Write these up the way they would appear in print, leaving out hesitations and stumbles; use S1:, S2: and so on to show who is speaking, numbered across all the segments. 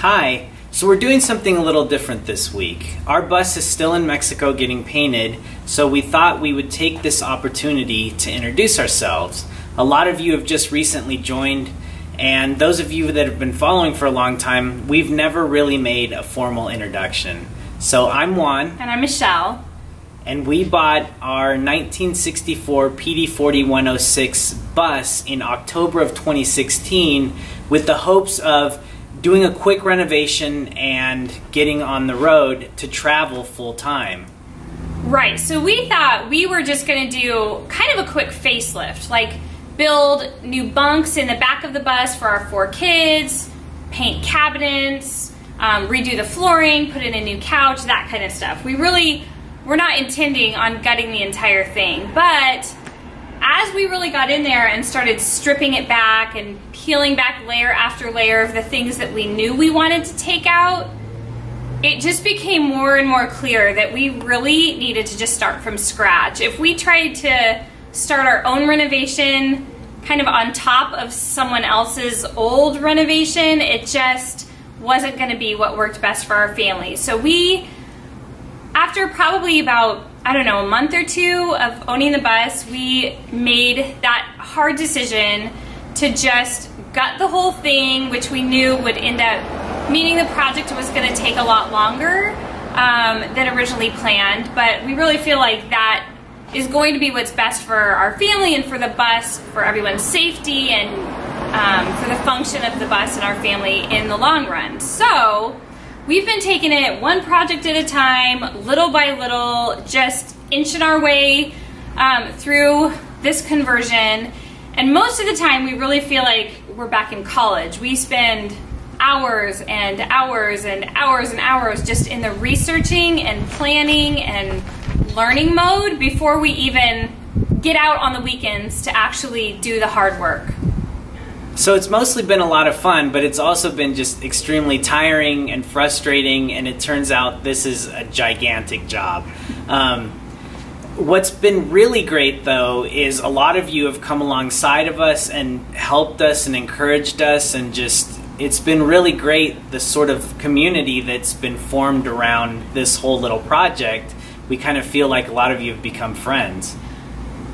S1: Hi, so we're doing something a little different this week. Our bus is still in Mexico getting painted, so we thought we would take this opportunity to introduce ourselves. A lot of you have just recently joined, and those of you that have been following for a long time, we've never really made a formal introduction. So I'm Juan.
S2: And I'm Michelle.
S1: And we bought our 1964 PD4106 bus in October of 2016 with the hopes of doing a quick renovation and getting on the road to travel full time.
S2: Right, so we thought we were just going to do kind of a quick facelift, like build new bunks in the back of the bus for our 4 kids, paint cabinets, redo the flooring, put in a new couch, that kind of stuff. We're not intending on gutting the entire thing, but as we really got in there and started stripping it back and peeling back layer after layer of the things that we knew we wanted to take out, it just became more and more clear that we really needed to just start from scratch. If we tried to start our own renovation kind of on top of someone else's old renovation, it just wasn't going to be what worked best for our family. So we, after probably about, I don't know, a month or two of owning the bus, we made that hard decision to just gut the whole thing, which we knew would end up meaning the project was going to take a lot longer than originally planned. But we really feel like that is going to be what's best for our family and for the bus, for everyone's safety, and for the function of the bus and our family in the long run. So we've been taking it one project at a time, little by little, just inching our way through this conversion. And most of the time, we really feel like we're back in college. We spend hours and hours and hours and hours just in the researching and planning and learning mode before we even get out on the weekends to actually do the hard work.
S1: So it's mostly been a lot of fun, but it's also been just extremely tiring and frustrating, and it turns out this is a gigantic job. What's been really great, though, is a lot of you have come alongside of us and helped us and encouraged us, and just, it's been really great, the sort of community that's been formed around this whole little project. We kind of feel like a lot of you have become friends.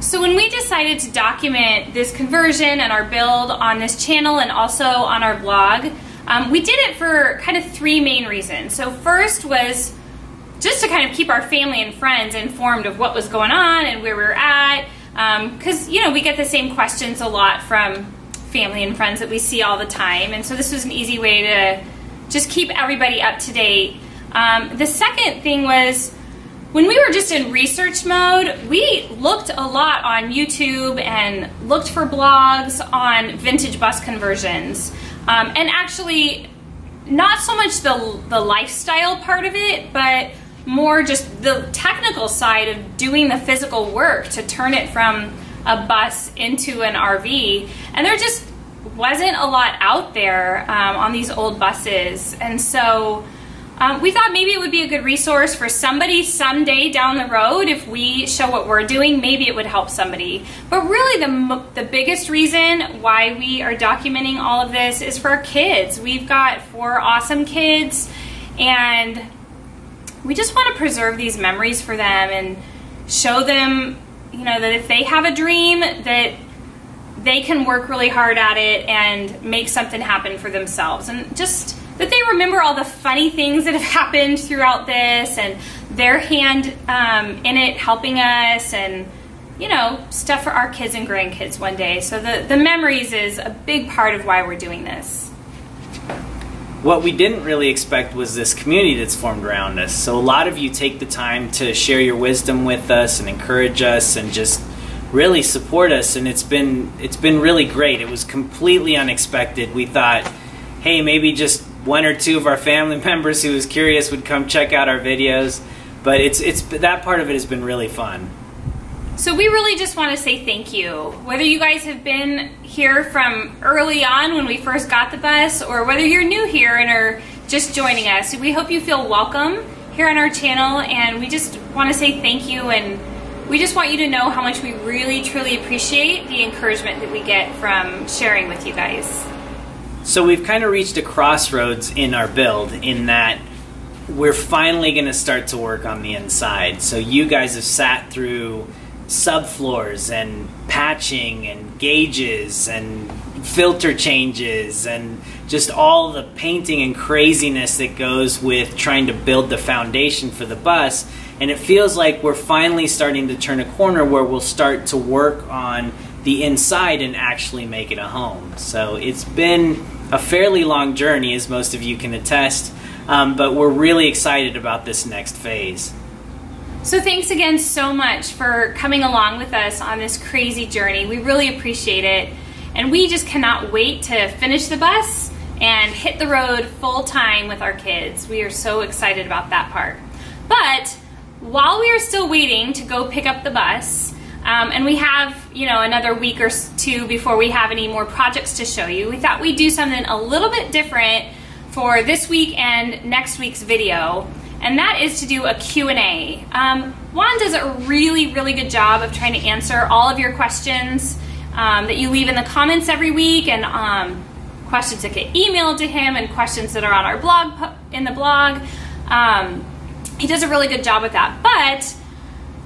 S2: So when we decided to document this conversion and our build on this channel and also on our blog, we did it for kind of 3 main reasons. So first was just to kind of keep our family and friends informed of what was going on and where we were at, because you know, we get the same questions a lot from family and friends that we see all the time, and so this was an easy way to just keep everybody up to date. The second thing was, when we were just in research mode, we looked a lot on YouTube and looked for blogs on vintage bus conversions. And actually, not so much the lifestyle part of it, but more just the technical side of doing the physical work to turn it from a bus into an RV. And there just wasn't a lot out there on these old buses. And so we thought maybe it would be a good resource for somebody someday down the road. If we show what we're doing, maybe it would help somebody. But really the biggest reason why we are documenting all of this is for our kids. We've got 4 awesome kids, and we just want to preserve these memories for them and show them, you know, that if they have a dream, that they can work really hard at it and make something happen for themselves. And just that they remember all the funny things that have happened throughout this, and their hand in it helping us, and you know, stuff for our kids and grandkids one day. So the memories is a big part of why we're doing this.
S1: What we didn't really expect was this community that's formed around us. So a lot of you take the time to share your wisdom with us and encourage us and just really support us, and it's been really great. It was completely unexpected. We thought, hey, maybe just 1 or 2 of our family members who was curious would come check out our videos, but it's that part of it has been really fun.
S2: So we really just want to say thank you. Whether you guys have been here from early on when we first got the bus, or whether you're new here and are just joining us, we hope you feel welcome here on our channel, and we just want to say thank you, and we just want you to know how much we really truly appreciate the encouragement that we get from sharing with you guys.
S1: So we've kind of reached a crossroads in our build in that we're finally going to start to work on the inside. So you guys have sat through subfloors and patching and gauges and filter changes and just all the painting and craziness that goes with trying to build the foundation for the bus. And it feels like we're finally starting to turn a corner where we'll start to work on the inside and actually make it a home. So it's been a fairly long journey, as most of you can attest, but we're really excited about this next phase.
S2: So thanks again so much for coming along with us on this crazy journey. We really appreciate it. And we just cannot wait to finish the bus and hit the road full time with our kids. We are so excited about that part. But while we are still waiting to go pick up the bus, and we have, another week or two before we have any more projects to show you, we thought we'd do something a little bit different for this week and next week's video. And that is to do a Q&A. Juan does a really, really good job of trying to answer all of your questions that you leave in the comments every week, and questions that get emailed to him, and questions that are on our blog, in the blog. He does a really good job with that, but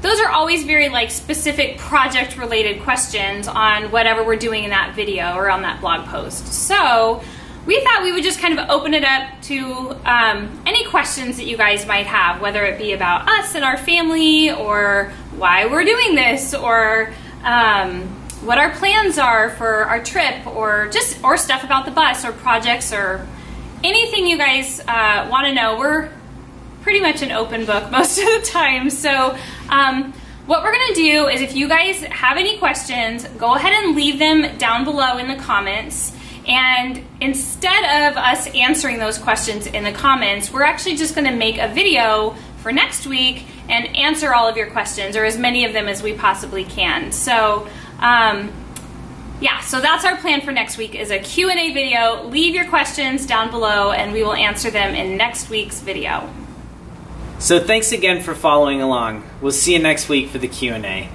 S2: those are always very specific project related questions on whatever we're doing in that video or on that blog post. So we thought we would just kind of open it up to any questions that you guys might have, whether it be about us and our family, or why we're doing this, or what our plans are for our trip, or stuff about the bus, or projects, or anything you guys want to know. We're pretty much an open book most of the time. So what we're gonna do is, if you guys have any questions, go ahead and leave them down below in the comments. And instead of us answering those questions in the comments, we're actually just gonna make a video for next week and answer all of your questions, or as many of them as we possibly can. So yeah, so that's our plan for next week, is a Q&A video. Leave your questions down below and we will answer them in next week's video.
S1: So thanks again for following along. We'll see you next week for the Q&A.